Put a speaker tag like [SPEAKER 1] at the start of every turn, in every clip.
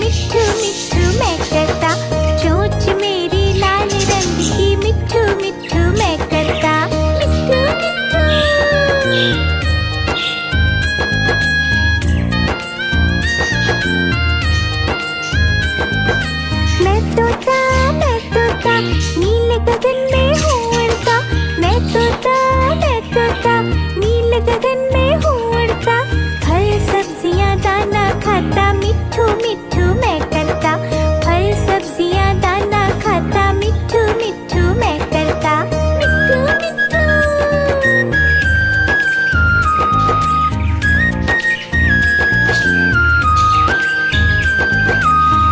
[SPEAKER 1] मिट्ठू मिट्ठू मैं करता, चोंच मेरी लाल रंग की, मिट्ठू मिट्ठू मैं करता, मिट्ठू मिट्ठू। मैं तोता नीले गगन में हूँ उड़ता, मैं तोता नीले गगन में हूँ उड़ता, फल सब्जियाँ दाना खाता, मिट्ठू मिट्ठू मैं करता, फल सब्जियाँ दाना खाता, मिट्ठू मिट्ठू मैं करता, मिट्ठू मिट्ठू।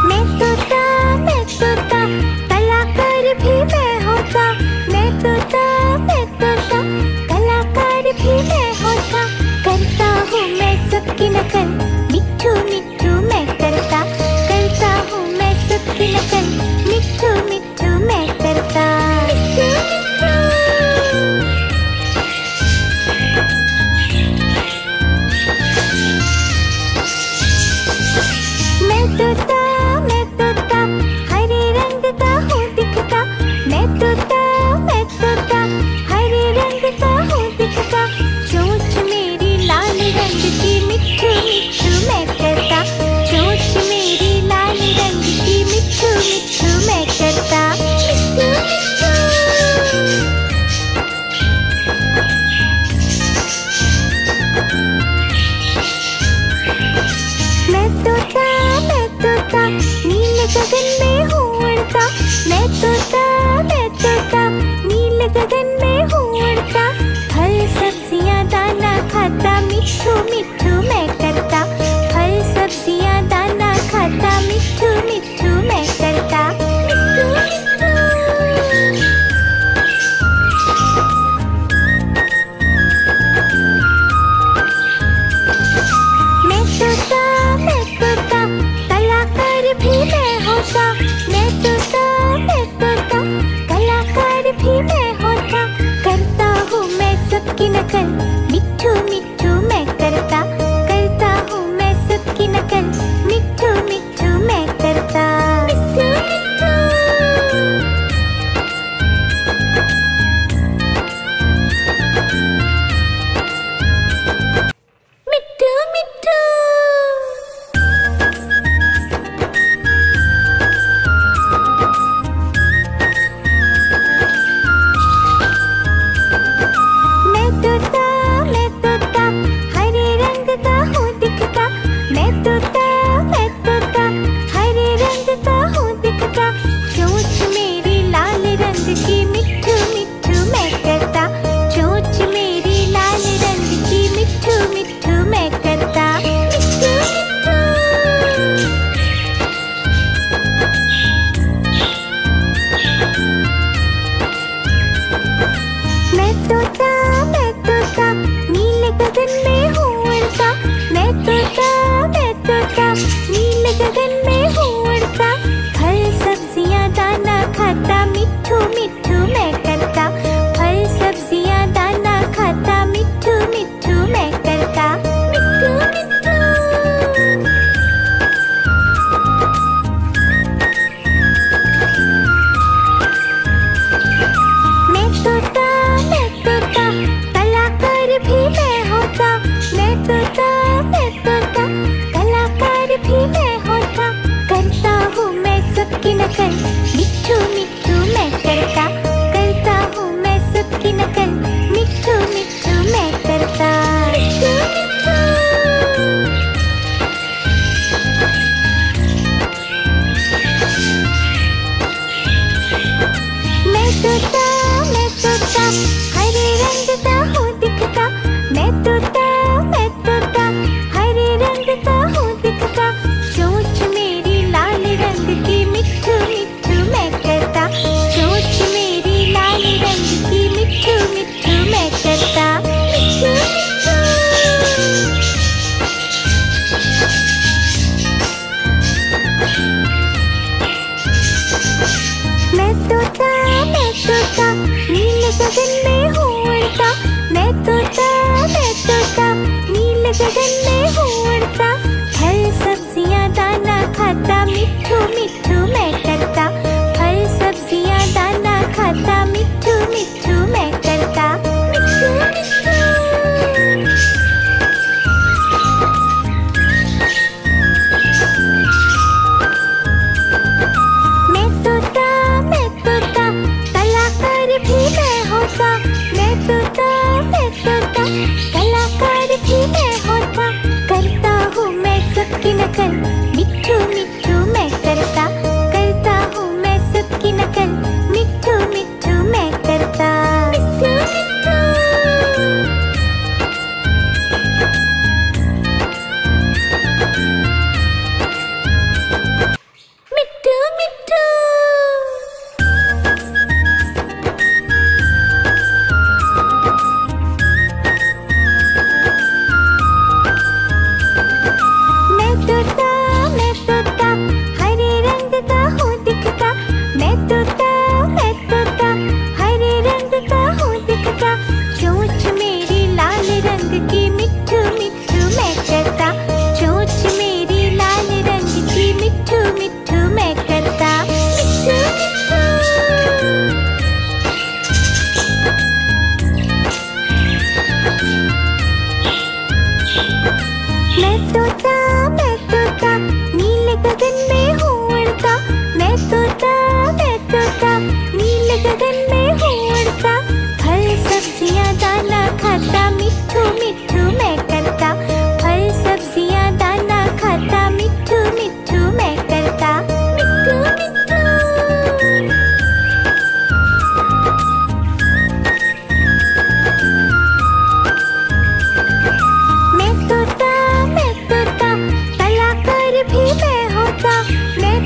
[SPEAKER 1] मैं तोता कलाकार भी मैं होता, मैं तोता कलाकार भी मैं होता, करता हूँ मैं सबकी नकल, मिट्ठू मिट्ठू मैं करता, करता हूँ मैं सबकी नकल, मिट्ठू मिट्ठू मैं करता, मिट्ठू मिट्ठू। मैं तोता हरे रंग का हूँ दिखता, मैं तोता हरे रंग का हूँ दिखता, चोंच मेरी लाल रंग की, मिट्ठू मिट्ठू मैं करता, चोंच मेरी लाल रंग की, मिट्ठू मिट्ठू मैं करता, मिट्ठू मिट्ठू। मैं तोता नीले गगन में हूँ उड़ता, मैं तोता नीले गगन में हूँ उड़ता, फल सब्जियाँ दाना खाता, मिट्ठू मिट्ठू मैं करता, फल सब्जियाँ दाना खाता, मिट्ठू मिट्ठू मैं करता, मिट्ठू मिट्ठू। मैं तोता कलाकार भी मैं होता, मैं तोता कलाकार भी मैं होता, करता हूँ मैं सबकी नकल, मिट्ठू मिट्ठू मैं करता, करता हूँ मैं सबकी नकल, मिट्ठू मिट्ठू मैं करता, मिट्ठू मिट्ठू। मिट्ठू मिट्ठू।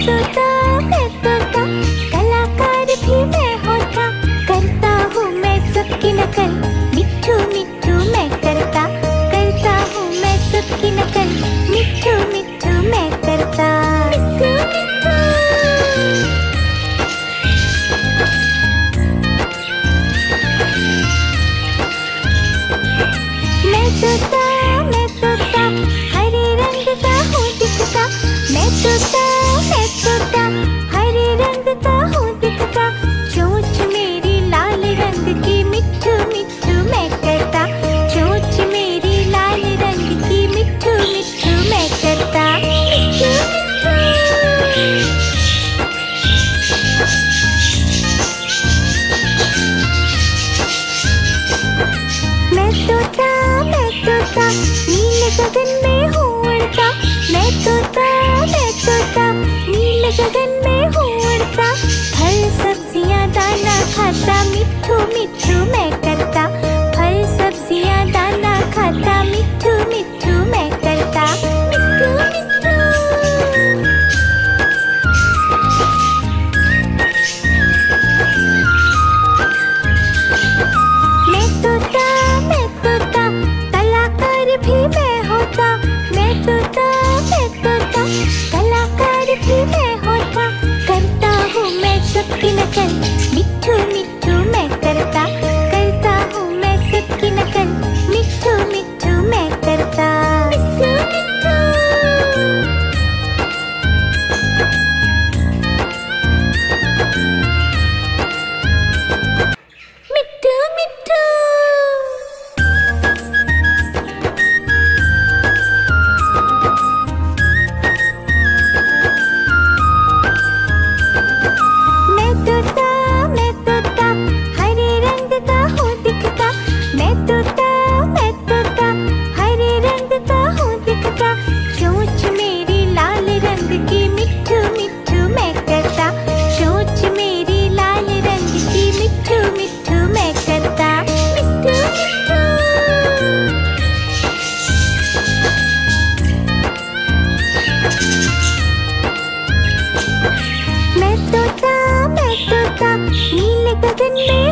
[SPEAKER 1] तोता कलाकार भी मैं होता, करता हूँ मैं सबकी नकल, मिट्ठू मिट्ठू मैं करता हूँ मैं सबकी नकल, मिट्ठू मिट्ठू मैं करता। मैं तोता हरे रंग का हूँ दिखता, मैं तोता हरे रंग का हूँ दिखता, चोंच मेरी लाल रंग की, मिट्ठू मिट्ठू मैं करता, चोंच मेरी लाल रंग की, मिट्ठू मिट्ठू मैं करता। मैं तोता नीले गगन में हूँ उड़ता, मैं तोता नीले गगन में हूँ उड़ता, फल सब्जियाँ दाना खाता, मिट्ठू मिट्ठू मैं करता, फल सब्जियाँ दाना खाता, मिट्ठू मिट्ठू मैं करता। मैं तोता कलाकार भी मैं होता, मैं तोता कलाकार भी मैं होता, करता हूँ मैं सबकी नकल, मिट्ठू मिट्ठू मैं करता हूँ मैं सबकी नकल, मिट्ठू मिट्ठू मैं करता। मिट्ठू मिट्ठू मैं तोता हरे रंग का हूँ दिखता, मैं तोता हरे रंग का हूँ दिखता, चोंच मेरी लाल रंग की, मिट्ठू मिट्ठू मैं करता, चोंच मेरी लाल रंग की, मिट्ठू मिट्ठू मैं करता। मैं तोता नीले गगन में